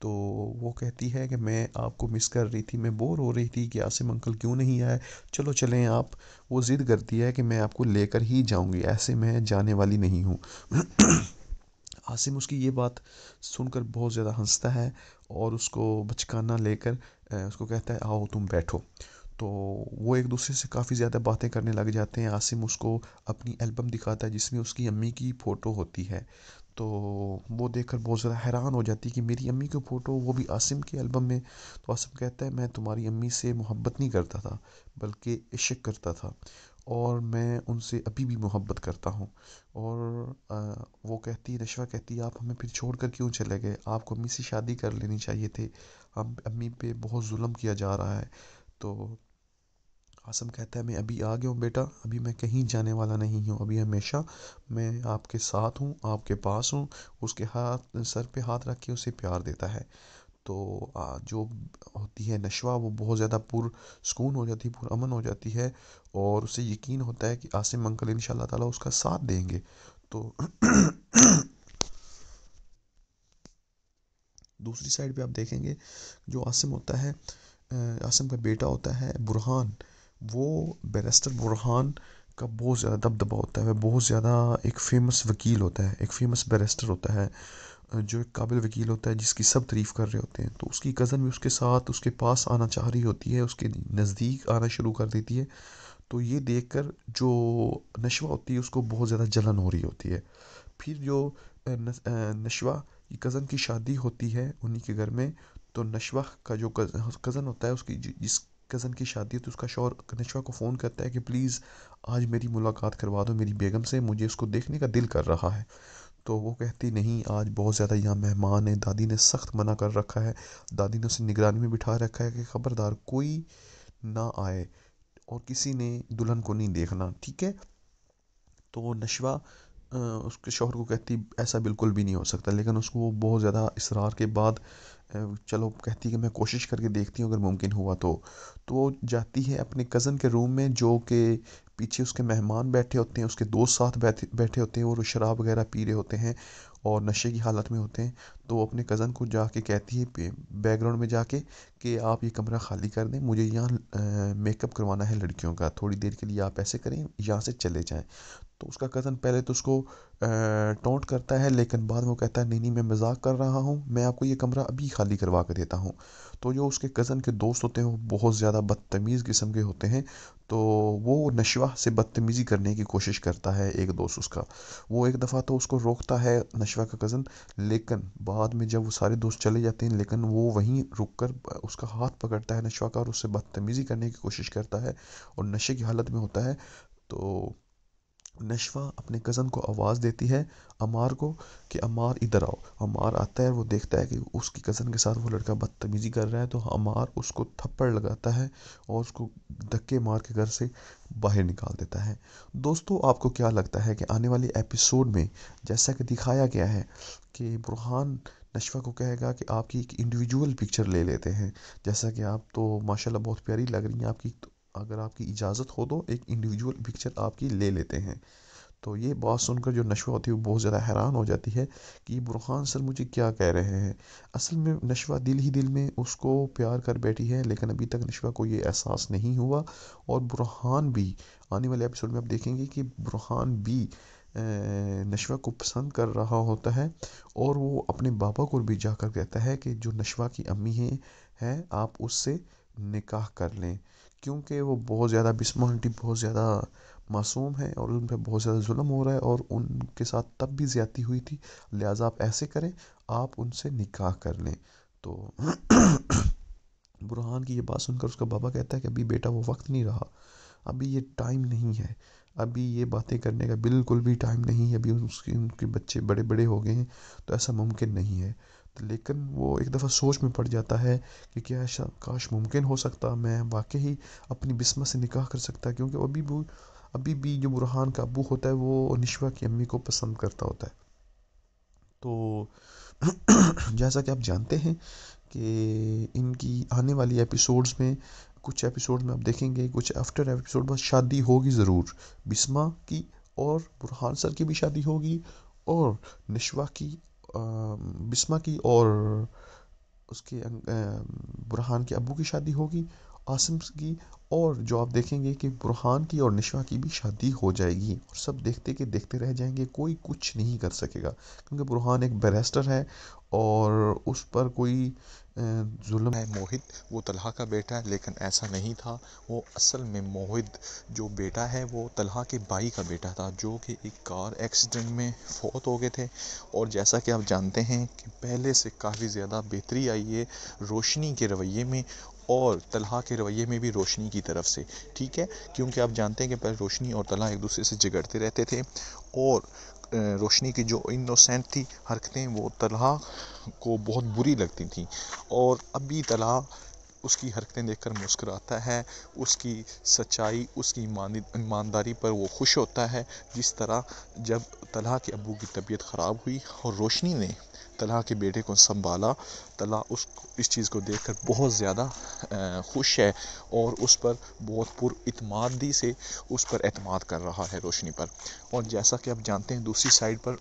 تو وہ کہتی ہے کہ میں آپ کو مس کر رہی تھی، میں بور ہو رہی تھی کہ عاصم انکل کیوں نہیں آئے، چلو چلیں آپ. وہ ضد کرتی ہے کہ میں آپ کو لے کر ہی جاؤں گی، ایسے میں جانے والی نہیں ہوں. عاصم اس کی یہ بات سن کر بہت زیادہ ہنستا ہے اور اس کو بچکانہ لے کر اس کو کہتا ہے آؤ تم بیٹھو. تو وہ ایک دوسرے سے کافی زیادہ باتیں کرنے لگ جاتے ہیں. عاصم اس کو اپنی البم دکھاتا ہے جس میں اس کی امی کی فوٹو ہوتی ہے. تو وہ دیکھ کر بہت زیادہ حیران ہو جاتی ہے کہ میری امی کی فوٹو، وہ بھی عاصم کے البم میں. تو عاصم کہتا ہے میں تمہاری امی سے محبت نہیں کرتا تھا بلکہ عشق کرتا تھا، اور میں ان سے ابھی بھی محبت کرتا ہوں. اور وہ کہتی، نشوہ کہتی ہے آپ ہمیں پھر چھوڑ کر کیوں چلے گئے، آپ کو امی سے شادی کر لینی چاہیے تھے، ہم امی پہ بہت ظلم کیا جا رہا ہے. تو عاصم کہتا ہے میں ابھی آ گیا ہوں بیٹا، ابھی میں کہیں جانے والا نہیں ہوں، ابھی ہمیشہ میں آپ کے ساتھ ہوں، آپ کے پاس ہوں. اس کے سر پہ ہاتھ رکھ کے اسے پیار دیتا ہے. تو جو ہوتی ہے نشوہ وہ بہت زیادہ پر سکون ہو جاتی ہے، پر امن ہو جاتی ہے، اور اسے یقین ہوتا ہے کہ عاصم انکل ان شاء اللہ تعالیٰ اس کا ساتھ دیں گے. تو دوسری سائڈ پہ آپ دیکھیں گے جو عاصم ہوتا ہے، عاصم کا بیٹا ہوتا ہے برہان، وہ بیرسٹر برہان کا بہت زیادہ دبدبہ ہوتا ہے. وہ بہت زیادہ ایک فیمس وکیل ہوتا ہے، ایک فیمس بیرسٹر ہوتا ہے، جو ایک قابل وکیل ہوتا ہے جس کی سب تعریف کر رہے ہوتے ہیں. تو اس کی کزن بھی اس کے ساتھ اس کے پاس آنا چاہ رہی ہوتی ہے، اس کے نزدیک آنا شروع کر دیتی ہے. تو یہ دیکھ کر جو نشوہ ہوتی ہے اس کو بہت زیادہ جلن ہو رہی ہوتی ہے. پھر جو نشوہ کی کزن کی شادی ہوتی ہے انہی کے گھر میں، تو نشوہ کا جو کزن ہوتا ہے، اس کی جس کزن کی شادی ہوتی ہے، اس کا شوہر نشوہ کو فون کرتا ہے کہ پلیز آج میری ملاقات کروا دو میری بیگم سے، مجھے اس کو دیکھنے کا دل کر رہا ہے. تو وہ کہتی نہیں، آج بہت زیادہ یہاں مہمان ہیں، دادی نے سخت منع کر رکھا ہے، دادی نے اسے نگرانی میں بٹھا رکھا ہے کہ خبردار کوئی نہ آئے اور کسی نے دلہن کو نہیں دیکھنا، ٹھیک ہے. تو نشوہ اس کے شوہر کو کہتی ایسا بالکل بھی نہیں ہو سکتا، لیکن اس کو وہ بہت زیادہ اصرار کے بعد چلو کہتی کہ میں کوشش کر کے دیکھتی ہوں اگر ممکن ہوا تو وہ جاتی ہے اپنے کزن کے روم میں، جو کہ پیچھے اس کے مہمان بیٹھے ہوتے ہیں، اس کے دوست ساتھ بیٹھے ہوتے ہیں، اور وہ شراب وغیرہ پی رہے ہوتے ہیں اور نشے کی حالت میں ہوتے ہیں. تو وہ اپنے کزن کو جا کے کہتی ہے بیک گراؤنڈ میں جا کے کہ آپ یہ کمرہ خالی کر دیں، مجھے یہاں میک اپ کروانا ہے لڑکیوں کا، تھوڑی دیر کے لیے آپ ایسے کریں، یہاں سے چلے جائیں. تو اس کا کزن پہلے تو اس کو ٹونٹ کرتا ہے، لیکن بعد میں وہ کہتا ہے نہیں نہیں میں مذاق کر رہا ہوں، میں آپ کو یہ کمرہ ابھی خالی کروا کے دیتا ہوں. تو جو اس کے کزن کے دوست ہوتے ہیں وہ بہت زیادہ بدتمیز قسم کے ہوتے ہیں. تو وہ نشوہ سے بدتمیزی کرنے کی کوشش کرتا ہے ایک دوست اس کا. وہ ایک دفعہ تو اس کو روکتا ہے نشوہ کا کزن، لیکن بعد میں جب وہ سارے دوست چلے جاتے ہیں، لیکن وہ وہیں رک کر اس کا ہاتھ پکڑتا ہے نشوہ کا، اور اس سے بدتمیزی کرنے کی کوشش کرتا ہے اور نشے کی حالت میں ہوتا ہے. تو نشوہ اپنے کزن کو آواز دیتی ہے عمار کو کہ عمار ادھر آؤ. عمار آتا ہے، وہ دیکھتا ہے کہ اس کی کزن کے ساتھ وہ لڑکا بدتمیزی کر رہا ہے. تو عمار اس کو تھپڑ لگاتا ہے اور اس کو دھکے مار کے گھر سے باہر نکال دیتا ہے. دوستو آپ کو کیا لگتا ہے کہ آنے والے ایپیسوڈ میں جیسا کہ دکھایا گیا ہے کہ برہان نشوہ کو کہے گا کہ آپ کی ایک انڈیویجول پکچر لے لیتے ہیں، جیسا کہ آپ تو ماشاءاللہ بہت پیاری لگ رہی ہیں آپ کی، اگر آپ کی اجازت ہو تو ایک انڈیویجول پکچر آپ کی لے لیتے ہیں. تو یہ بات سن کر جو نشوہ ہوتی ہے وہ بہت زیادہ حیران ہو جاتی ہے کہ یہ برہان سر مجھے کیا کہہ رہے ہیں. اصل میں نشوہ دل ہی دل میں اس کو پیار کر بیٹھی ہے، لیکن ابھی تک نشوہ کو یہ احساس نہیں ہوا. اور برہان بھی آنے والے ایپیسوڈ میں آپ دیکھیں گے کہ برہان بھی نشوہ کو پسند کر رہا ہوتا ہے، اور وہ اپنے بابا کو بھی جا کر کہتا ہے کہ جو نشوہ کی امی ہیں آپ اس سے نکاح کر لیں، کیونکہ وہ بہت زیادہ بسما آنٹی بہت زیادہ معصوم ہے اور ان پہ بہت زیادہ ظلم ہو رہا ہے، اور ان کے ساتھ تب بھی زیادتی ہوئی تھی، لہٰذا آپ ایسے کریں، آپ ان سے نکاح کر لیں. تو برہان کی یہ بات سن کر اس کا بابا کہتا ہے کہ ابھی بیٹا وہ وقت نہیں رہا، ابھی یہ ٹائم نہیں ہے، ابھی یہ باتیں کرنے کا بالکل بھی ٹائم نہیں ہے، ابھی ان کے بچے بڑے بڑے ہو گئے ہیں تو ایسا ممکن نہیں ہے. لیکن وہ ایک دفعہ سوچ میں پڑ جاتا ہے کہ کیا ایسا کاش ممکن ہو سکتا، میں واقعی اپنی بسمہ سے نکاح کر سکتا، کیونکہ ابھی بھی جو برہان کا ابو ہوتا ہے وہ نشوہ کی امی کو پسند کرتا ہوتا ہے. تو جیسا کہ آپ جانتے ہیں کہ ان کی آنے والی ایپیسوڈز میں کچھ ایپیسوڈ میں آپ دیکھیں گے، کچھ آفٹر ایپیسوڈ بس شادی ہوگی ضرور، بسمہ کی اور برہان سر کی بھی شادی ہوگی، اور نشوہ کی بسمہ کی اور اس کے برہان کے ابو کی شادی ہوگی عاصم کی، اور جو آپ دیکھیں گے کہ برہان کی اور نشوہ کی بھی شادی ہو جائے گی، اور سب دیکھتے کہ دیکھتے رہ جائیں گے، کوئی کچھ نہیں کر سکے گا، کیونکہ برہان ایک بیرسٹر ہے اور اس پر کوئی ظلم ہے۔ موہد وہ طلحہ کا بیٹا ہے، لیکن ایسا نہیں تھا، وہ اصل میں موہد جو بیٹا ہے وہ طلحہ کے بھائی کا بیٹا تھا، جو کہ ایک کار ایکسیڈنٹ میں فوت ہو گئے تھے۔ اور جیسا کہ آپ جانتے ہیں کہ پہلے سے کافی زیادہ بہتری آئی ہے روشنی کے رویے میں، اور طلحہ کے رویے میں بھی روشنی کی طرف سے، ٹھیک ہے، کیونکہ آپ جانتے ہیں کہ پہلے روشنی اور طلحہ ایک دوسرے سے جھگڑتے رہتے تھے، اور روشنی کی جو انوسینٹ تھی حرکتیں وہ طلحہ کو بہت بری لگتی تھیں، اور ابھی طلحہ اس کی حرکتیں دیکھ کر مسکراتا ہے، اس کی سچائی، اس کی ایمانداری پر وہ خوش ہوتا ہے، جس طرح جب طلحہ کے ابو کی طبیعت خراب ہوئی اور روشنی نے طلحہ کے بیٹے کو سنبھالا، طلحہ اس چیز کو دیکھ کر بہت زیادہ خوش ہے، اور اس پر بہت پر اعتمادی سے اس پر اعتماد کر رہا ہے روشنی پر۔ اور جیسا کہ آپ جانتے ہیں دوسری سائڈ پر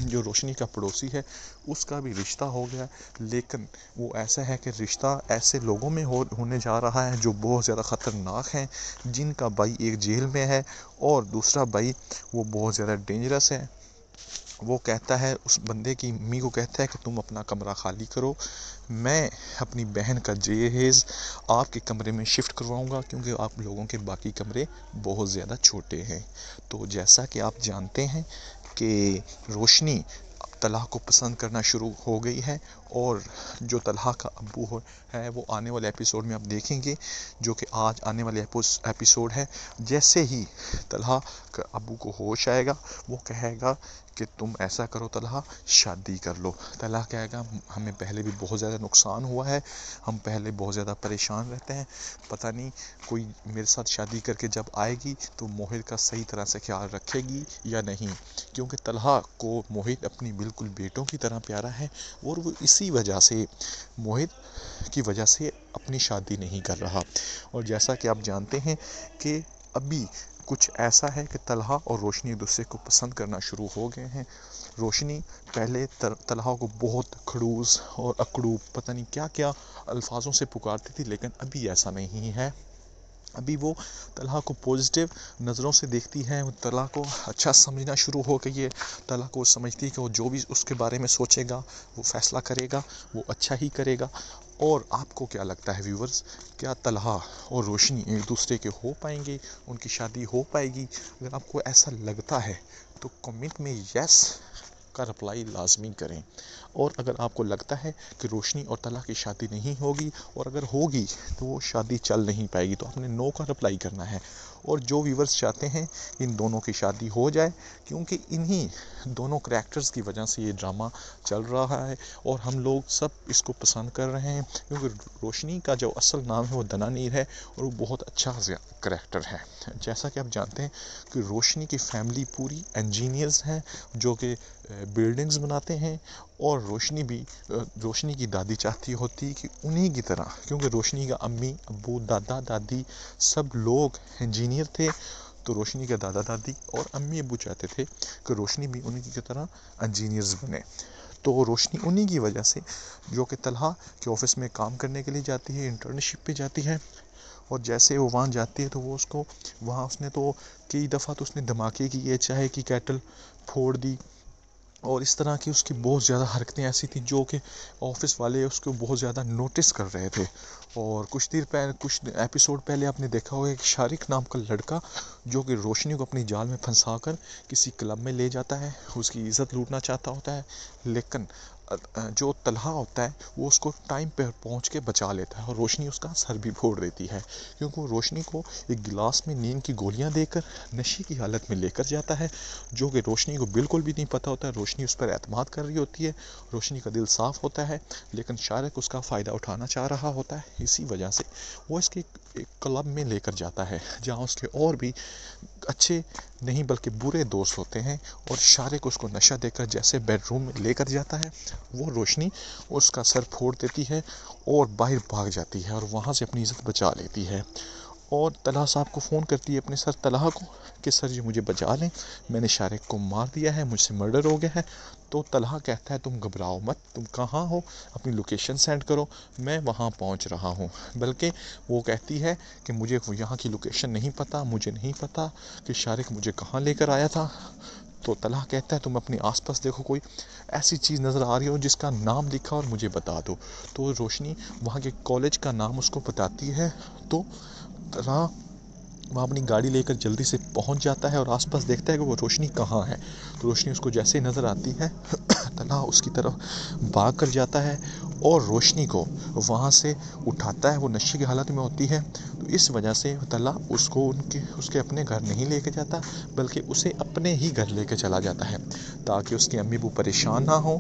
جو روشنی کا پڑوسی ہے اس کا بھی رشتہ ہو گیا، لیکن وہ ایسا ہے کہ رشتہ ایسے لوگوں میں ہونے جا رہا ہے جو بہت زیادہ خطرناک ہیں، جن کا بھائی ایک جیل میں ہے اور دوسرا بھائی وہ بہت زیادہ ڈینجرس ہے۔ وہ کہتا ہے، اس بندے کی امی کو کہتا ہے کہ تم اپنا کمرہ خالی کرو، میں اپنی بہن کا جہیز آپ کے کمرے میں شفٹ کرواؤں گا، کیونکہ آپ لوگوں کے باقی کمرے بہت زیادہ چھوٹے ہیں۔ تو جیسا کہ آپ جانتے ہیں کہ روشنی طلحہ کو پسند کرنا شروع ہو گئی ہے، اور جو طلحہ کا ابو ہے وہ آنے والے ایپیسوڈ میں آپ دیکھیں گے، جو کہ آج آنے والے ایپیسوڈ ہے، جیسے ہی طلحہ کا ابو کو ہوش آئے گا وہ کہے گا کہ تم ایسا کرو طلحہ، شادی کر لو۔ طلحہ کہے گا ہمیں پہلے بھی بہت زیادہ نقصان ہوا ہے، ہم پہلے بہت زیادہ پریشان رہتے ہیں، پتہ نہیں کوئی میرے ساتھ شادی کر کے جب آئے گی تو موہد کا صحیح طرح سے خیال رکھے گی یا نہیں، کیونکہ طلحہ کو موہد اپنی بالکل بیٹوں کی طرح پیارا ہے، اور وہ اسی وجہ سے موہد کی وجہ سے اپنی شادی نہیں کر رہا۔ اور جیسا کہ آپ جانتے ہیں کہ ابھی کچھ ایسا ہے کہ طلحہ اور روشنی ایک دوسرے کو پسند کرنا شروع ہو گئے ہیں۔ روشنی پہلے طلحہ کو بہت کھڑوس اور اکڑو پتہ نہیں کیا کیا الفاظوں سے پکارتی تھی، لیکن ابھی ایسا نہیں ہے، ابھی وہ طلحہ کو پازیٹیو نظروں سے دیکھتی ہے، طلحہ کو اچھا سمجھنا شروع ہو گئی ہے، طلحہ کو سمجھتی ہے کہ وہ جو بھی اس کے بارے میں سوچے گا، وہ فیصلہ کرے گا، وہ اچھا ہی کرے گا۔ اور آپ کو کیا لگتا ہے ویورز، کیا طلحہ اور روشنی ایک دوسرے کے ہو پائیں گے، ان کی شادی ہو پائے گی؟ اگر آپ کو ایسا لگتا ہے تو کمنٹ میں یس کا رپلائی لازمی کریں، اور اگر آپ کو لگتا ہے کہ روشنی اور طلحہ کی شادی نہیں ہوگی، اور اگر ہوگی تو وہ شادی چل نہیں پائے گی، تو آپ نے نو کا رپلائی کرنا ہے۔ اور جو ویورز چاہتے ہیں ان دونوں کی شادی ہو جائے، کیونکہ انہی دونوں کریکٹرز کی وجہ سے یہ ڈرامہ چل رہا ہے، اور ہم لوگ سب اس کو پسند کر رہے ہیں، کیونکہ روشنی کا جو اصل نام ہے وہ دنانیر ہے، اور وہ بہت اچھا کریکٹر ہے۔ جیسا کہ آپ جانتے ہیں کہ روشنی کی فیملی پوری انجینئرز ہیں جو کہ بلڈنگز بناتے ہیں، اور روشنی کی دادی چاہتی ہوتی کہ انہی کی طرح، کیونکہ روشنی کا امی ابو دادا دادی سب لوگ انجینئر تھے، تو روشنی کے دادا دادی اور امی ابو چاہتے تھے کہ روشنی بھی انہی کی طرح انجینئرز بنے۔ تو روشنی انہی کی وجہ سے، جو کہ طلحہ کے آفس میں کام کرنے کے لیے جاتی ہے، انٹرنشپ پہ جاتی ہے، اور جیسے وہ وہاں جاتی ہے تو وہ اس کو وہاں اس نے تو کئی دفعہ تو اس نے دھماکے کیے، چائے کی کیٹل پھوڑ دی، اور اس طرح کی اس کی بہت زیادہ حرکتیں ایسی تھیں جو کہ آفس والے اس کو بہت زیادہ نوٹس کر رہے تھے۔ اور کچھ ایپیسوڈ پہلے آپ نے دیکھا ہوگا کہ شارق نام کا لڑکا جو کہ روشنی کو اپنی جال میں پھنسا کر کسی کلب میں لے جاتا ہے، اس کی عزت لوٹنا چاہتا ہوتا ہے، لیکن جو طلحہ ہوتا ہے وہ اس کو ٹائم پہ پہنچ کے بچا لیتا ہے، اور روشنی اس کا سر بھی پھوڑ دیتی ہے، کیونکہ وہ روشنی کو ایک گلاس میں نیند کی گولیاں دے کر نشے کی حالت میں لے کر جاتا ہے، جو کہ روشنی کو بالکل بھی نہیں پتہ ہوتا ہے، روشنی اس پر اعتماد کر رہی ہوتی ہے، روشنی کا دل صاف ہوتا ہے، لیکن شارق اس کا فائدہ اٹھانا چاہ رہا ہوتا ہے، اسی وجہ سے وہ اس کے ایک کلب میں لے کر جاتا ہے جہاں اس کے اور بھی اچھے نہیں بلکہ برے دوست ہوتے ہیں، اور شارق اس کو نشہ دے کر جیسے بیڈ روم میں لے کر جاتا ہے، وہ روشنی اس کا سر پھوڑ دیتی ہے اور باہر بھاگ جاتی ہے، اور وہاں سے اپنی عزت بچا لیتی ہے۔ اور طلحہ صاحب کو فون کرتی ہے اپنے سر طلحہ کو کہ سر جی مجھے بچا لیں، میں نے شارق کو مار دیا ہے، مجھ سے مرڈر ہو گیا ہے۔ تو طلحہ کہتا ہے تم گھبراؤ مت، تم کہاں ہو، اپنی لوکیشن سینڈ کرو، میں وہاں پہنچ رہا ہوں۔ بلکہ وہ کہتی ہے کہ مجھے یہاں کی لوکیشن نہیں پتہ، مجھے نہیں پتہ کہ شارق مجھے کہاں لے کر آیا تھا۔ تو طلحہ کہتا ہے تم اپنے آس پاس دیکھو، کوئی ایسی چیز نظر آ رہی ہو جس کا نام لکھا اور مجھے بتا دو۔ تو روشنی وہاں کے کالج کا نام اس کو بتاتی ہے۔ تو طلحہ وہ اپنی گاڑی لے کر جلدی سے پہنچ جاتا ہے اور آس پاس دیکھتا ہے کہ وہ روشنی کہاں ہے۔ تو روشنی اس کو جیسے ہی نظر آتی ہے طلحہ اس کی طرف بھاگ کر جاتا ہے اور روشنی کو وہاں سے اٹھاتا ہے۔ وہ نشے کی حالت میں ہوتی ہے، تو اس وجہ سے طلحہ اس کو اس کے اپنے گھر نہیں لے کے جاتا، بلکہ اسے اپنے ہی گھر لے کے چلا جاتا ہے تاکہ اس کے امی ابو پریشان نہ ہوں۔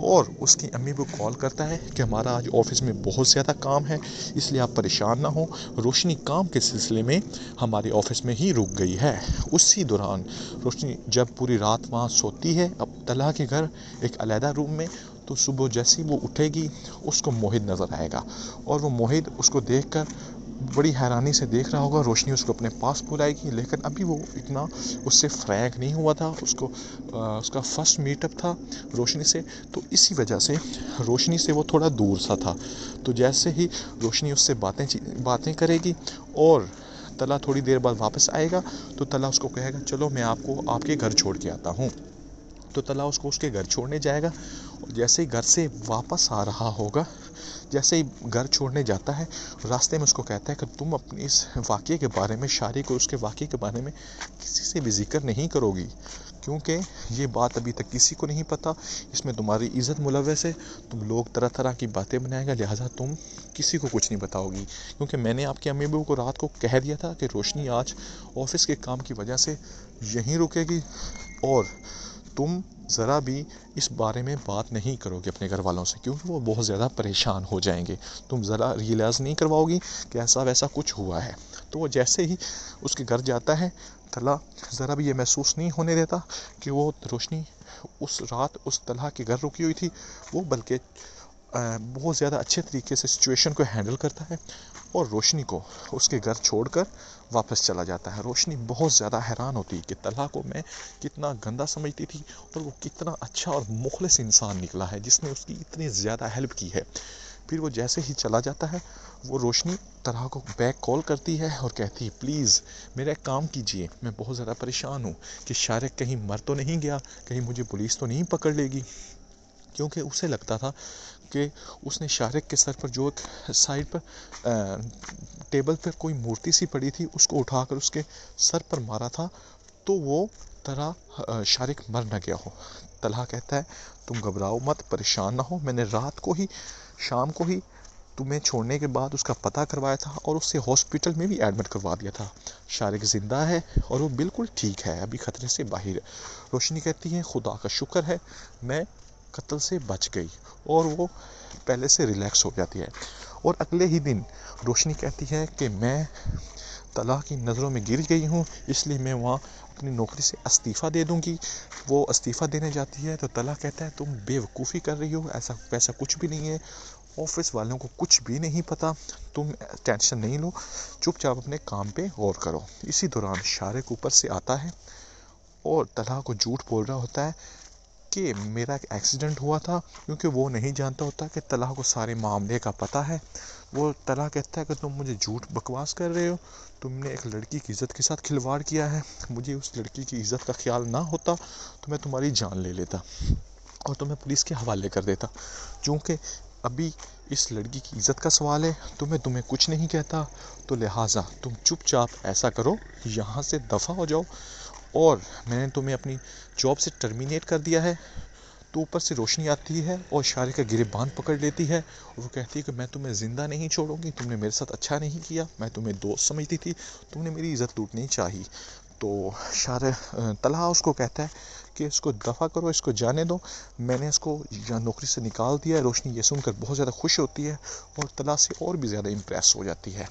اور اس کی امی کو کال کرتا ہے کہ ہمارا آج آفس میں بہت زیادہ کام ہے، اس لیے آپ پریشان نہ ہوں، روشنی کام کے سلسلے میں ہمارے آفس میں ہی رک گئی ہے۔ اسی دوران روشنی جب پوری رات وہاں سوتی ہے اب طلحہ کے گھر ایک علیحدہ روم میں، تو صبح جیسی وہ اٹھے گی اس کو موہد نظر آئے گا، اور وہ موہد اس کو دیکھ کر بڑی حیرانی سے دیکھ رہا ہوگا۔ روشنی اس کو اپنے پاس بلائے گی، لیکن ابھی وہ اتنا اس سے فرینک نہیں ہوا تھا، اس کا فرسٹ میٹ اپ تھا روشنی سے، تو اسی وجہ سے روشنی سے وہ تھوڑا دور سا تھا۔ تو جیسے ہی روشنی اس سے باتیں کرے گی اور طلحہ تھوڑی دیر بعد واپس آئے گا، تو طلحہ اس کو کہے گا چلو میں آپ کو آپ کے گھر چھوڑ کے آتا ہوں۔ تو طلحہ اس کو اس کے گھر چھوڑنے جائے گا، اور جیسے ہی گھر سے واپس آ رہا ہوگا، جیسے ہی گھر چھوڑنے جاتا ہے، راستے میں اس کو کہتا ہے کہ تم اپنے اس واقعے کے بارے میں، شارق اور اس کے واقعے کے بارے میں کسی سے بھی ذکر نہیں کرو گی، کیونکہ یہ بات ابھی تک کسی کو نہیں پتہ، اس میں تمہاری عزت ملوث ہے، تم لوگ طرح طرح کی باتیں بنائے گا، لہٰذا تم کسی کو کچھ نہیں بتاؤ گی، کیونکہ میں نے آپ کے امی ابو کو رات کو کہہ دیا تھا کہ روشنی آج آفس کے کام کی وجہ سے یہیں رکے گی، اور تم ذرا بھی اس بارے میں بات نہیں کرو گے اپنے گھر والوں سے، کیونکہ وہ بہت زیادہ پریشان ہو جائیں گے، تم ذرا ریئلائز نہیں کرواؤ گی کہ ایسا ویسا کچھ ہوا ہے۔ تو وہ جیسے ہی اس کے گھر جاتا ہے، طلحہ ذرا بھی یہ محسوس نہیں ہونے دیتا کہ وہ روشنی اس رات اس طلحہ کے گھر رکی ہوئی تھی، وہ بلکہ بہت زیادہ اچھے طریقے سے سچویشن کو ہینڈل کرتا ہے اور روشنی کو اس کے گھر چھوڑ کر واپس چلا جاتا ہے۔ روشنی بہت زیادہ حیران ہوتی ہے کہ طلحہ کو میں کتنا گندا سمجھتی تھی اور وہ کتنا اچھا اور مخلص انسان نکلا ہے جس نے اس کی اتنی زیادہ ہیلپ کی ہے۔ پھر وہ جیسے ہی چلا جاتا ہے، وہ روشنی طلحہ کو بیک کال کرتی ہے اور کہتی ہے پلیز میرا ایک کام کیجئے، میں بہت زیادہ پریشان ہوں کہ شارق کہیں مر تو نہیں گیا، کہیں مجھے پولیس تو نہیں پکڑ لے گی، کیونکہ اسے لگتا تھا کہ اس نے شارق کے سر پر جو ایک سائڈ پر ٹیبل پر کوئی مورتی سی پڑی تھی اس کو اٹھا کر اس کے سر پر مارا تھا، تو وہ شارق مر نہ گیا ہو۔ طلحہ کہتا ہے تم گھبراؤ مت، پریشان نہ ہو، میں نے رات کو ہی شام کو ہی تمہیں چھوڑنے کے بعد اس کا پتہ کروایا تھا اور اس سے ہاسپٹل میں بھی ایڈمٹ کروا دیا تھا، شارق زندہ ہے اور وہ بالکل ٹھیک ہے، ابھی خطرے سے باہر ہے۔ روشنی کہتی ہے خدا کا شکر ہے میں قتل سے بچ گئی، اور وہ پہلے سے ریلیکس ہو جاتی ہے۔ اور اگلے ہی دن روشنی کہتی ہے کہ میں طلحہ کی نظروں میں گر گئی ہوں، اس لیے میں وہاں اپنی نوکری سے استعفیٰ دے دوں گی۔ وہ استعفیٰ دینے جاتی ہے تو طلحہ کہتا ہے تم بے وقوفی کر رہی ہو، ایسا ویسا کچھ بھی نہیں ہے، آفس والوں کو کچھ بھی نہیں پتہ، تم ٹینشن نہیں لو، چپ چاپ اپنے کام پہ غور کرو۔ اسی دوران شارق اوپر سے آتا ہے اور طلحہ کو جھوٹ بول رہا ہوتا ہے کہ میرا ایک ایکسیڈنٹ ہوا تھا، کیونکہ وہ نہیں جانتا ہوتا کہ طلحہ کو سارے معاملے کا پتہ ہے۔ وہ طلحہ کہتا ہے کہ تم مجھے جھوٹ بکواس کر رہے ہو، تم نے ایک لڑکی کی عزت کے ساتھ کھلواڑ کیا ہے، مجھے اس لڑکی کی عزت کا خیال نہ ہوتا تو میں تمہاری جان لے لیتا اور تمہیں پولیس کے حوالے کر دیتا، چونکہ ابھی اس لڑکی کی عزت کا سوال ہے تو میں تمہیں کچھ نہیں کہتا، تو لہٰذا تم چپ چاپ ایسا کرو یہاں سے دفع ہو جاؤ، اور میں نے تمہیں اپنی جاب سے ٹرمینیٹ کر دیا ہے۔ تو اوپر سے روشنی آتی ہے اور شارق کا گریبان پکڑ لیتی ہے اور وہ کہتی ہے کہ میں تمہیں زندہ نہیں چھوڑوں گی، تم نے میرے ساتھ اچھا نہیں کیا، میں تمہیں دوست سمجھتی تھی، تم نے میری عزت لوٹنی چاہی۔ تو طلحہ اس کو کہتا ہے کہ اس کو دفع کرو، اس کو جانے دو، میں نے اس کو نوکری سے نکال دیا ہے۔ روشنی یہ سن کر بہت زیادہ خوش ہوتی ہے اور طلحہ سے اور بھی زیادہ امپریس ہو جاتی ہے۔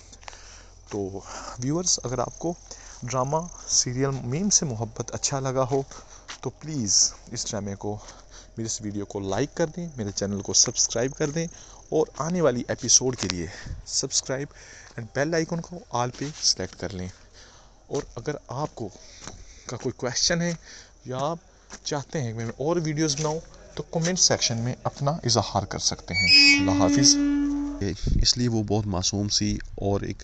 تو ویورز، اگر آپ کو ڈرامہ سیریل میم سے محبت اچھا لگا ہو تو پلیز اس ڈرامے کو، میری اس ویڈیو کو لائک کر دیں، میرے چینل کو سبسکرائب کر دیں، اور آنے والی ایپیسوڈ کے لیے سبسکرائب اینڈ بیل آئیکن کو آل پہ سلیکٹ کر لیں۔ اور اگر آپ کو کا کوئی کویشچن ہے یا آپ چاہتے ہیں کہ میں اور ویڈیوز بناؤں تو کمنٹ سیکشن میں اپنا اظہار کر سکتے ہیں۔ اللہ حافظ۔ اس لیے وہ بہت معصوم سی اور ایک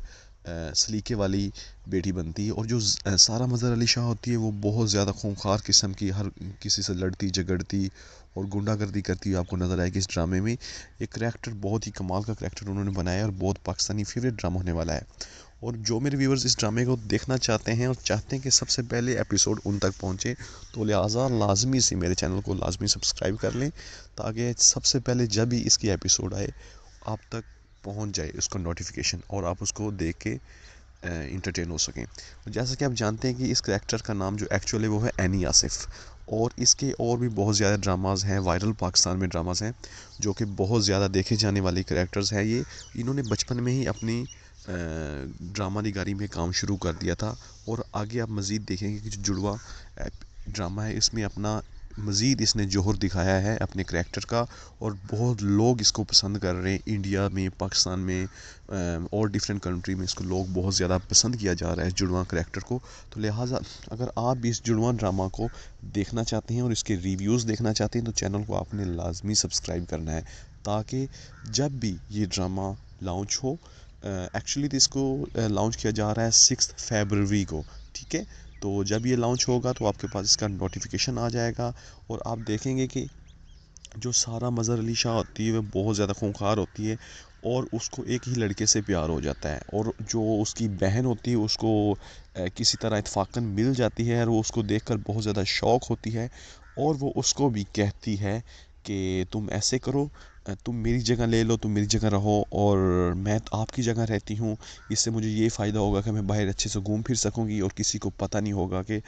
سلیقے والی بیٹی بنتی ہے، اور جو سارہ مظہر علی شاہ ہوتی ہے وہ بہت زیادہ خونخوار قسم کی، ہر کسی سے لڑتی جھگڑتی اور گنڈا گردی کرتی ہوئی آپ کو نظر آئے گی اس ڈرامے میں۔ ایک کریکٹر، بہت ہی کمال کا کریکٹر انہوں نے بنایا ہے، اور بہت پاکستانی فیوریٹ ڈرامہ ہونے والا ہے۔ اور جو میرے ویورز اس ڈرامے کو دیکھنا چاہتے ہیں اور چاہتے ہیں کہ سب سے پہلے ایپیسوڈ ان تک پہنچے، تو لہٰذا لازمی سے میرے چینل کو لازمی سبسکرائب کر لیں، تاکہ سب سے پہلے جب بھی اس کی ایپیسوڈ آئے آپ تک پہنچ جائے اس کا نوٹیفیکیشن، اور آپ اس کو دیکھ کے انٹرٹین ہو سکیں۔ جیسا کہ آپ جانتے ہیں کہ اس کریکٹر کا نام جو ایکچولی وہ ہے اینی آصف، اور اس کے اور بھی بہت زیادہ ڈراماز ہیں، وائرل پاکستان میں ڈراماز ہیں جو کہ بہت زیادہ دیکھے جانے والی کریکٹرز ہیں۔ یہ انہوں نے بچپن میں ہی اپنی ڈرامہ نگاری میں کام شروع کر دیا تھا، اور آگے آپ مزید دیکھیں گے کہ جو جڑواں ڈرامہ ہے اس میں اپنا مزید اس نے جوہر دکھایا ہے اپنے کریکٹر کا، اور بہت لوگ اس کو پسند کر رہے ہیں۔ انڈیا میں، پاکستان میں اور ڈیفرنٹ کنٹری میں اس کو لوگ بہت زیادہ پسند کیا جا رہا ہے جڑواں کریکٹر کو۔ تو لہٰذا اگر آپ بھی اس جڑواں ڈرامہ کو دیکھنا چاہتے ہیں اور اس کے ریویوز دیکھنا چاہتے ہیں تو چینل کو آپ نے لازمی سبسکرائب کرنا ہے، تاکہ جب بھی یہ ڈرامہ لانچ ہو، ایکچولی تو اس کو لانچ کیا جا رہا ہے 6 فیبروری کو، ٹھیک ہے؟ تو جب یہ لانچ ہوگا تو آپ کے پاس اس کا نوٹیفیکیشن آ جائے گا، اور آپ دیکھیں گے کہ جو سارہ مظہر علی شاہ ہوتی ہے وہ بہت زیادہ خونخوار ہوتی ہے، اور اس کو ایک ہی لڑکے سے پیار ہو جاتا ہے، اور جو اس کی بہن ہوتی ہے اس کو کسی طرح اتفاقاً مل جاتی ہے، اور وہ اس کو دیکھ کر بہت زیادہ شوق ہوتی ہے، اور وہ اس کو بھی کہتی ہے کہ تم ایسے کرو، تم میری جگہ لے لو، تم میری جگہ رہو، اور میں آپ کی جگہ رہتی ہوں، اس سے مجھے یہ فائدہ ہوگا کہ میں باہر اچھے سے گھوم پھر سکوں گی، اور کسی کو پتہ نہیں ہوگا کہ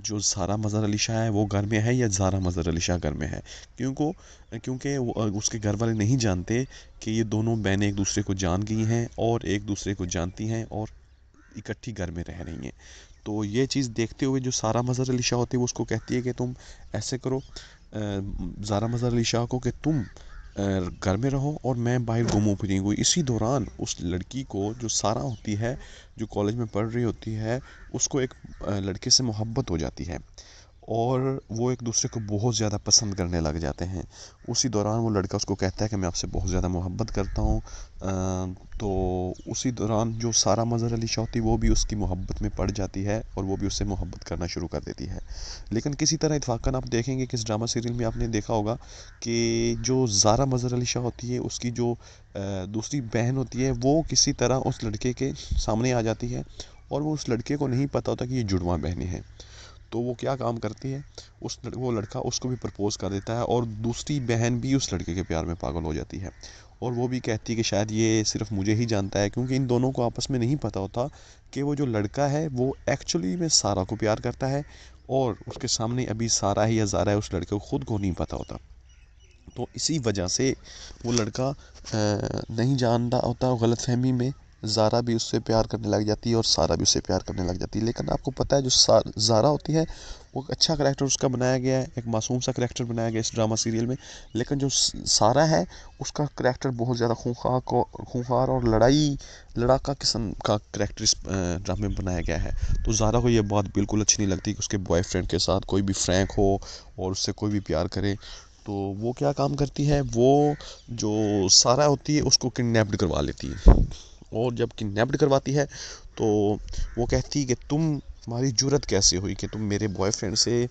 جو سارہ مظہر علی شاہ ہے وہ گھر میں ہے یا زارا مظہر علی شاہ گھر میں ہے، کیونکہ اس کے گھر والے نہیں جانتے کہ یہ دونوں بہنیں ایک دوسرے کو جان گئی ہیں اور ایک دوسرے کو جانتی ہیں اور اکٹھی گھر میں رہ رہی ہیں۔ تو یہ چیز دیکھتے ہوئے جو سارہ مظہر علی شاہ ہوتی ہے وہ اس کو کہتی ہے کہ تم ایسے کرو، زارا مظہر علی شاہ کو، کہ تم گھر میں رہو اور میں باہر گھوموں پھریں گی۔ اسی دوران اس لڑکی کو، جو سارہ ہوتی ہے، جو کالج میں پڑھ رہی ہوتی ہے، اس کو ایک لڑکے سے محبت ہو جاتی ہے، اور وہ ایک دوسرے کو بہت زیادہ پسند کرنے لگ جاتے ہیں۔ اسی دوران وہ لڑکا اس کو کہتا ہے کہ میں آپ سے بہت زیادہ محبت کرتا ہوں، تو اسی دوران جو سارہ مظہر علی شاہ ہوتی ہے وہ بھی اس کی محبت میں پڑ جاتی ہے، اور وہ بھی اس سے محبت کرنا شروع کر دیتی ہے۔ لیکن کسی طرح اتفاقاً آپ دیکھیں گے کہ اس ڈرامہ سیریل میں آپ نے دیکھا ہوگا کہ جو زارا مظہر علی شاہ ہوتی ہے، اس کی جو دوسری بہن ہوتی ہے، وہ کسی طرح اس لڑکے کے سامنے آ جاتی ہے، اور وہ اس لڑکے کو نہیں پتہ ہوتا کہ یہ جڑواں بہنیں ہیں۔ تو وہ کیا کام کرتی ہے، وہ لڑکا اس کو بھی پرپوز کر دیتا ہے، اور دوسری بہن بھی اس لڑکے کے پیار میں پاگل ہو جاتی ہے، اور وہ بھی کہتی ہے کہ شاید یہ صرف مجھے ہی جانتا ہے، کیونکہ ان دونوں کو آپس میں نہیں پتہ ہوتا کہ وہ جو لڑکا ہے وہ ایکچولی میں سارہ کو پیار کرتا ہے، اور اس کے سامنے ابھی سارہ ہے یا زارا ہے اس لڑکے کو خود کو نہیں پتہ ہوتا۔ تو اسی وجہ سے وہ لڑکا نہیں جانتا ہوتا، غلط فہمی میں زارا بھی اس سے پیار کرنے لگ جاتی ہے اور سارہ بھی اس سے پیار کرنے لگ جاتی ہے۔ لیکن آپ کو پتہ ہے جو زارا ہوتی ہے وہ ایک اچھا کریکٹر اس کا بنایا گیا ہے، ایک معصوم سا کریکٹر بنایا گیا اس ڈرامہ سیریل میں، لیکن جو سارہ ہے اس کا کریکٹر بہت زیادہ خونخوار اور لڑاکا قسم کا کریکٹر اس ڈرامے میں بنایا گیا ہے۔ تو زارا کو یہ بات بالکل اچھی نہیں لگتی کہ اس کے بوائے فرینڈ کے ساتھ کوئی بھی فرینک ہو اور اس سے کوئی بھی پیار کرے۔ تو وہ کیا کام کرتی ہے، وہ جو سارہ ہوتی ہے اس کو کڈنیپڈ کروا لیتی ہے، اور جب کڈنیپڈ کرواتی ہے تو وہ کہتی ہے کہ تمہاری جرت کیسے ہوئی کہ تم میرے بوائے فرینڈ سے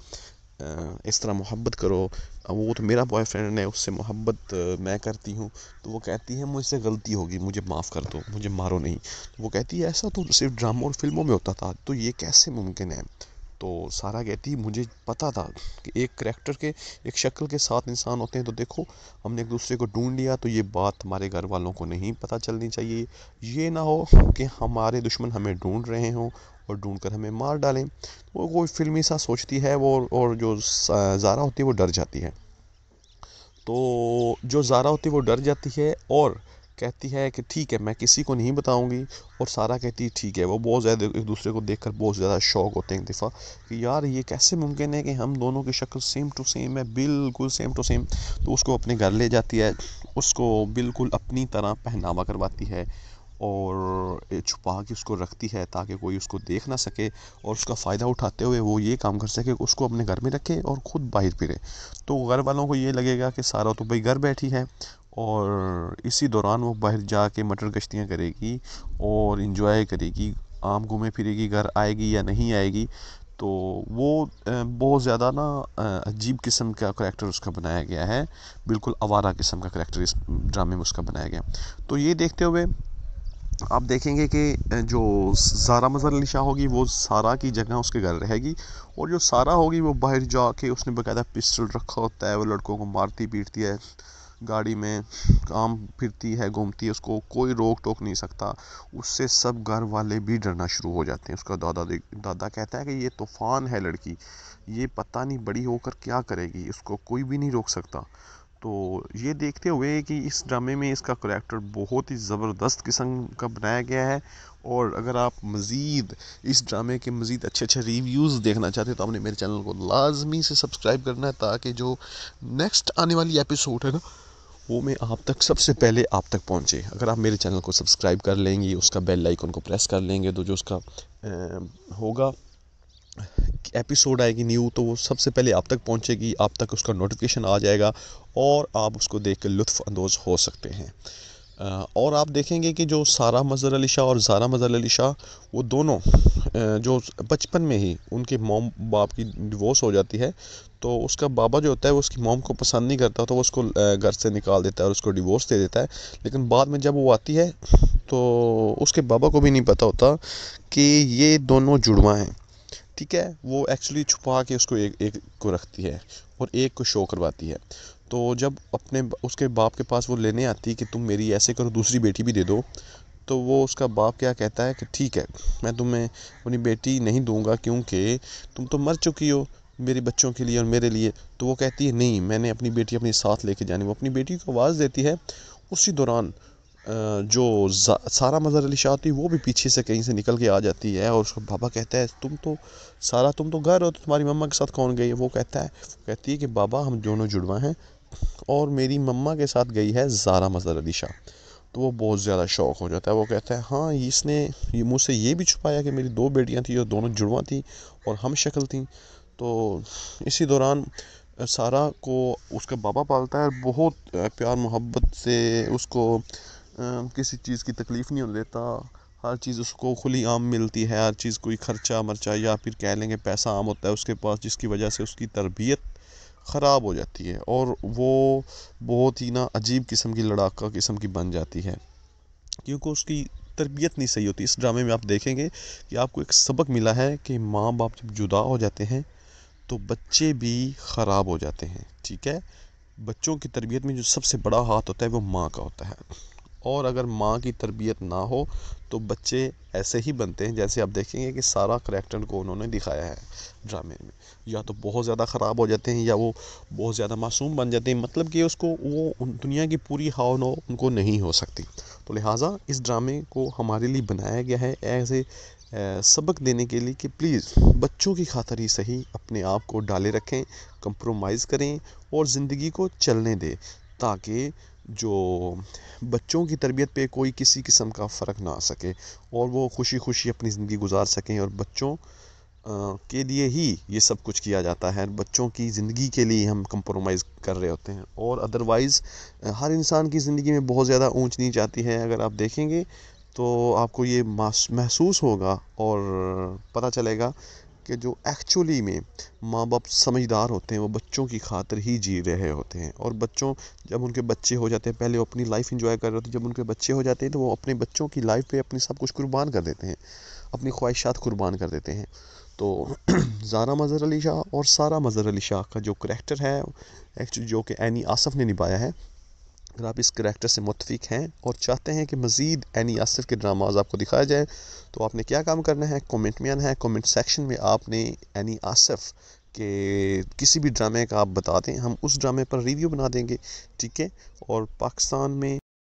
اس طرح محبت کرو، وہ تو میرا بوائے فرینڈ ہے، اس سے محبت میں کرتی ہوں۔ تو وہ کہتی ہے مجھ سے غلطی ہوگی، مجھے معاف کر دو، مجھے مارو نہیں۔ تو وہ کہتی ہے ایسا تو صرف ڈراموں اور فلموں میں ہوتا تھا، تو یہ کیسے ممکن ہے؟ تو سارہ کہتی مجھے پتہ تھا کہ ایک کریکٹر کے، ایک شکل کے 7 انسان ہوتے ہیں، تو دیکھو ہم نے ایک دوسرے کو ڈھونڈ لیا، تو یہ بات ہمارے گھر والوں کو نہیں پتہ چلنی چاہیے، یہ نہ ہو کہ ہمارے دشمن ہمیں ڈھونڈ رہے ہوں اور ڈھونڈ کر ہمیں مار ڈالیں۔ وہ کوئی فلمی سا سوچتی ہے وہ، اور جو زارا ہوتی ہے وہ ڈر جاتی ہے۔ تو جو زارا ہوتی ہے وہ ڈر جاتی ہے اور کہتی ہے کہ ٹھیک ہے میں کسی کو نہیں بتاؤں گی، اور سارا کہتی ہے ٹھیک ہے۔ وہ بہت زیادہ ایک دوسرے کو دیکھ کر بہت زیادہ شوق ہوتے ہیں ایک دفعہ کہ یار یہ کیسے ممکن ہے کہ ہم دونوں کی شکل سیم ٹو سیم ہے، بالکل سیم ٹو سیم۔ تو اس کو اپنے گھر لے جاتی ہے، اس کو بالکل اپنی طرح پہناوا کرواتی ہے اور چھپا کے اس کو رکھتی ہے تاکہ کوئی اس کو دیکھ نہ سکے، اور اس کا فائدہ اٹھاتے ہوئے وہ یہ کام کر سکے کہ اس کو اپنے گھر میں رکھے اور خود باہر پھرے۔ تو گھر والوں کو یہ لگے گا کہ سارا تو بھائی گھر بیٹھی ہے، اور اسی دوران وہ باہر جا کے مٹر گشتیاں کرے گی اور انجوائے کرے گی، عام گھومے پھرے گی، گھر آئے گی یا نہیں آئے گی۔ تو وہ بہت زیادہ نا عجیب قسم کا کریکٹر اس کا بنایا گیا ہے، بالکل آوارہ قسم کا کریکٹر اس ڈرامے میں اس کا بنایا گیا۔ تو یہ دیکھتے ہوئے آپ دیکھیں گے کہ جو زارا مظہر علی شاہ ہوگی وہ سارا کی جگہ اس کے گھر رہے گی، اور جو سارا ہوگی وہ باہر جا کے اس نے باقاعدہ پسٹل رکھا ہوتا ہے، وہ لڑکوں کو مارتی پیٹتی ہے، گاڑی میں کام پھرتی ہے، گھومتی ہے، اس کو کوئی روک ٹوک نہیں سکتا۔ اس سے سب گھر والے بھی ڈرنا شروع ہو جاتے ہیں۔ اس کا دادا کہتا ہے کہ یہ طوفان ہے لڑکی، یہ پتہ نہیں بڑی ہو کر کیا کرے گی، اس کو کوئی بھی نہیں روک سکتا۔ تو یہ دیکھتے ہوئے کہ اس ڈرامے میں اس کا کریکٹر بہت ہی زبردست قسم کا بنایا گیا ہے، اور اگر آپ مزید اس ڈرامے کے مزید اچھے اچھے ریویوز دیکھنا چاہتے ہیں تو آپ نے میرے چینل کو لازمی سے سبسکرائب کرنا ہے، تاکہ جو نیکسٹ آنے والی ایپیسوڈ ہے نا وہ میں آپ تک سب سے پہلے آپ تک پہنچے۔ اگر آپ میرے چینل کو سبسکرائب کر لیں گے، اس کا بیل آئیکن کو پریس کر لیں گے، تو جو اس کا ہوگا ایپیسوڈ آئے گی نیو، تو وہ سب سے پہلے آپ تک پہنچے گی، آپ تک اس کا نوٹیفیکیشن آ جائے گا، اور آپ اس کو دیکھ کے لطف اندوز ہو سکتے ہیں۔ اور آپ دیکھیں گے کہ جو سارا مظہر علی شاہ اور زارا مظہر علی شاہ، وہ دونوں جو بچپن میں ہی ان کے موم باپ کی ڈیورس ہو جاتی ہے، تو اس کا بابا جو ہوتا ہے وہ اس کی موم کو پسند نہیں کرتا، تو وہ اس کو گھر سے نکال دیتا ہے اور اس کو ڈیورس دے دیتا ہے۔ لیکن بعد میں جب وہ آتی ہے تو اس کے بابا کو بھی نہیں پتہ ہوتا کہ یہ دونوں جڑواں ہیں، ٹھیک ہے۔ وہ ایکچولی چھپا کے اس کو ایک کو رکھتی ہے اور ایک کو شو کرواتی ہے۔ تو جب اس کے باپ کے پاس وہ لینے آتی کہ تم میری ایسے کرو دوسری بیٹی بھی دے دو، تو وہ اس کا باپ کیا کہتا ہے کہ ٹھیک ہے میں تمہیں اپنی بیٹی نہیں دوں گا، کیونکہ تم تو مر چکی ہو میری بچوں کے لیے اور میرے لیے۔ تو وہ کہتی ہے نہیں، میں نے اپنی بیٹی اپنے ساتھ لے کے جانی۔ وہ اپنی بیٹی کو آواز دیتی ہے، اسی دوران جو سارا مظہر علی شاہ تھی وہ بھی پیچھے سے کہیں سے نکل کے آ جاتی ہے، اور اس کا بابا کہتا ہے تم تو گھر ہو، تو تمہاری مما کے ساتھ کون گئی ہے؟ وہ کہتی ہے کہ بابا ہم دونوں جڑواں ہیں، اور میری مما کے ساتھ گئی ہے زارا مظہر علی شاہ۔ تو وہ بہت زیادہ شوق ہو جاتا ہے، وہ کہتا ہے ہاں اس نے مجھ سے یہ بھی چھپایا کہ میری 2 بیٹیاں تھیں اور دونوں جڑواں تھیں اور ہم شکل تھیں۔ تو اسی دوران سارا کو اس کا بابا پالتا ہے، اور بہت پیار محبت سے اس کو کسی چیز کی تکلیف نہیں ہونے دیتا، ہر چیز اس کو کھلی عام ملتی ہے، ہر چیز کوئی خرچہ مرچہ یا پھر کہہ لیں گے پیسہ عام ہوتا ہے اس کے پاس، جس کی وجہ سے اس کی تربیت خراب ہو جاتی ہے، اور وہ بہت ہی نا عجیب قسم کی لڑاکا قسم کی بن جاتی ہے، کیونکہ اس کی تربیت نہیں صحیح ہوتی۔ اس ڈرامے میں آپ دیکھیں گے کہ آپ کو ایک سبق ملا ہے کہ ماں باپ جب جدا ہو جاتے ہیں تو بچے بھی خراب ہو جاتے ہیں، ٹھیک ہے۔ بچوں کی تربیت میں جو سب سے بڑا ہاتھ ہوتا ہے وہ ماں کا ہوتا ہے، اور اگر ماں کی تربیت نہ ہو تو بچے ایسے ہی بنتے ہیں جیسے آپ دیکھیں گے کہ سارا کریکٹر کو انہوں نے دکھایا ہے ڈرامے میں، یا تو بہت زیادہ خراب ہو جاتے ہیں یا وہ بہت زیادہ معصوم بن جاتے ہیں، مطلب کہ اس کو وہ دنیا کی پوری ہاؤ نو ان کو نہیں ہو سکتی۔ تو لہٰذا اس ڈرامے کو ہمارے لیے بنایا گیا ہے ایز اے سبق دینے کے لیے کہ پلیز بچوں کی خاطر ہی صحیح اپنے آپ کو ڈالے رکھیں، کمپرومائز کریں اور زندگی کو چلنے دیں، تاکہ جو بچوں کی تربیت پہ کوئی کسی قسم کا فرق نہ آ سکے، اور وہ خوشی خوشی اپنی زندگی گزار سکیں، اور بچوں کے لیے ہی یہ سب کچھ کیا جاتا ہے، بچوں کی زندگی کے لیے ہم کمپرومائز کر رہے ہوتے ہیں، اور ادروائز ہر انسان کی زندگی میں بہت زیادہ اونچ نیچ آتی ہے۔ اگر آپ دیکھیں گے تو آپ کو یہ محسوس ہوگا اور پتہ چلے گا کہ جو ایکچولی میں ماں باپ سمجھدار ہوتے ہیں وہ بچوں کی خاطر ہی جی رہے ہوتے ہیں، اور بچوں جب ان کے بچے ہو جاتے ہیں، پہلے وہ اپنی لائف انجوائے کر رہے ہوتے ہیں، جب ان کے بچے ہو جاتے ہیں تو وہ اپنے بچوں کی لائف پہ اپنی سب کچھ قربان کر دیتے ہیں، اپنی خواہشات قربان کر دیتے ہیں۔ تو زارا مظہر علی شاہ اور سارا مظہر علی شاہ کا جو کریکٹر ہے ایکچولی جو کہ اینی آصف نے نبھایا ہے، اگر آپ اس کریکٹر سے متفق ہیں اور چاہتے ہیں کہ مزید اینی آصف کے ڈراماز آپ کو دکھایا جائے، تو آپ نے کیا کام کرنا ہے، کامنٹ میں آنا ہے، کامنٹ سیکشن میں آپ نے اینی آصف کہ کسی بھی ڈرامے کا آپ بتا دیں، ہم اس ڈرامے پر ریویو بنا دیں گے، ٹھیک ہے۔ اور پاکستان میں